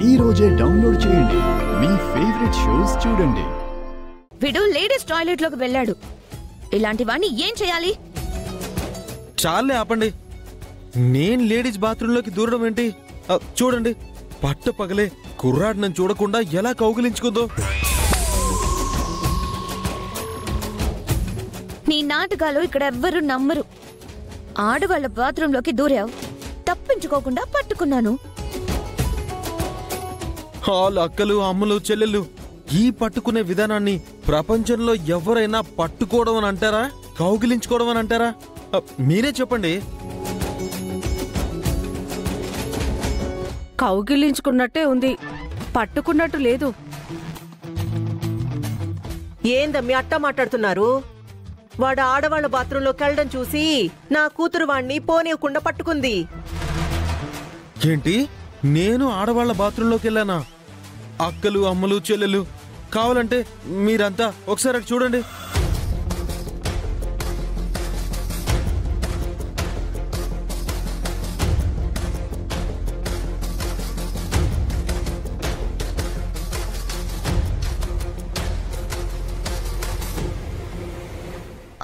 ఈ రోజే డౌన్లోడ్ చేయండి, మీ ఫేవరెట్ షోస్ చూడండి. వీడు లేడీస్ టాయిలెట్ లోకి వెళ్ళాడు. ఇలాంటివన్నీ ఏం చేయాలి? చాలే ఆపండి. నేను లేడీస్ బాత్రూంలోకి దూరడం ఏంటి? చూడండి, పట్ట పగలే కుర్రాడు నన్ను చూడకుండా ఎలా కౌగిలించుకుందో. నీ నాటకాలు ఇక్కడ ఎవ్వరూ నమ్మరు. ఆడవాళ్ల బాత్రూంలోకి దూరావు, తప్పించుకోకుండా పట్టుకున్నాను. వాళ్ళ అక్కలు, అమ్మలు, చెల్లెళ్ళు ఈ పట్టుకునే విధానాన్ని ప్రపంచంలో ఎవరైనా పట్టుకోవడం అని అంటారా, కౌగిలించుకోవడం అని అంటారా? మీరే చెప్పండి. కౌగిలించుకున్నట్టే ఉంది, పట్టుకున్నట్టు లేదు. ఏందమ్మీ అట్ట మాట్లాడుతున్నారు? వాడు ఆడవాళ్ల బాత్రూంలోకి వెళ్ళడం చూసి నా కూతురు వాణ్ణి పోనీయకుండా పట్టుకుంది. ఏంటి, నేను ఆడవాళ్ల బాత్రూంలోకి వెళ్ళానా? అక్కలు, అమ్మలు, చెల్లెలు కావాలంటే మీరంతా ఒకసారి అటు చూడండి.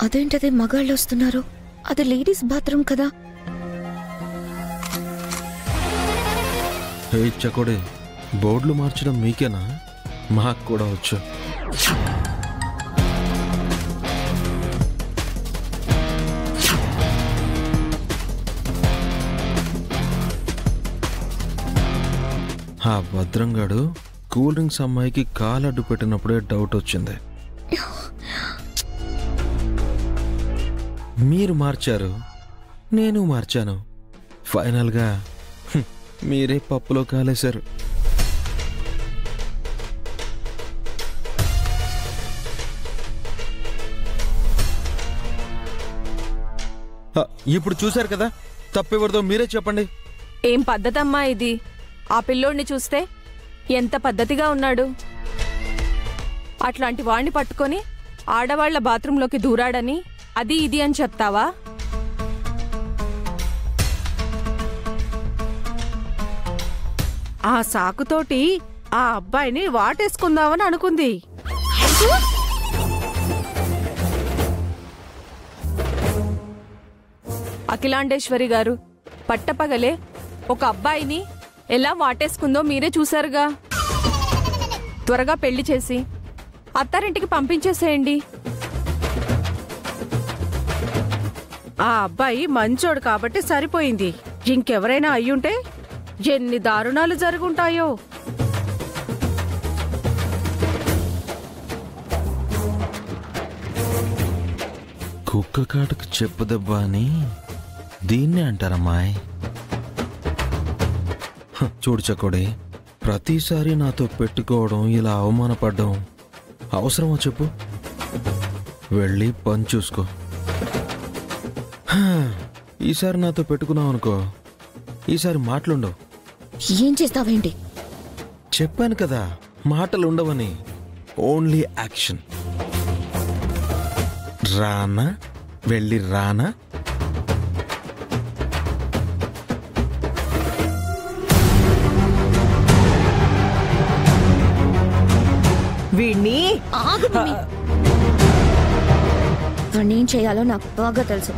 అదేంటది మగాళ్ళు వస్తున్నారు? అది లేడీస్ బాత్రూమ్ కదా. హే చకోడే, బోర్డులు మార్చడం మీకేనా? మాకు కూడా వచ్చు. ఆ భద్రంగాడు కూల్ డ్రింక్స్ అమ్మాయికి కాలడ్డు పెట్టినప్పుడే డౌట్ వచ్చింది. మీరు మార్చారు, నేను మార్చాను. ఫైనల్గా మీరే పప్పులో కాలేశారు. ఇప్పుడు చూశారు కదా, తప్పెవరిదో మీరే చెప్పండి. ఏం పద్ధతమ్మా ఇది? ఆ పిల్లోడిని చూస్తే ఎంత పద్ధతిగా ఉన్నాడు. అట్లాంటి వాణ్ణి పట్టుకొని ఆడవాళ్ల బాత్రూంలోకి దూరాడని అది ఇది అని చెప్తావా? ఆ సాకుతోటి ఆ అబ్బాయిని వాటేసుకుందామని అనుకుంది. అఖిలాండేశ్వరి గారు, పట్టపగలే ఒక అబ్బాయిని ఎలా వాటేసుకుందో మీరే చూశారుగా. త్వరగా పెళ్లి చేసి అత్తారింటికి పంపించేసేయండి. ఆ అబ్బాయి మంచోడు కాబట్టి సరిపోయింది. ఇంకెవరైనా అయ్యుంటే ఎన్ని దారుణాలు జరుగుంటాయో. కుక్క కాటుకు చెప్పు దెబ్బ అని దీన్నే అంటారమ్మాయి. చూడు చకోడే, ప్రతిసారి నాతో పెట్టుకోవడం, ఇలా అవమానపడ్డం అవసరమో చెప్పు? వెళ్ళి పని చూసుకో. ఈసారి నాతో పెట్టుకున్నావు అనుకో, ఈసారి మాటలుండవు. ఏం చేస్తావేంటి? చెప్పాను కదా, మాటలుండవని. Only action. రానా? వెళ్ళి రానా? వీణ్ణి వాణ్ణేం చేయాలో నాకు బాగా తెలుసు.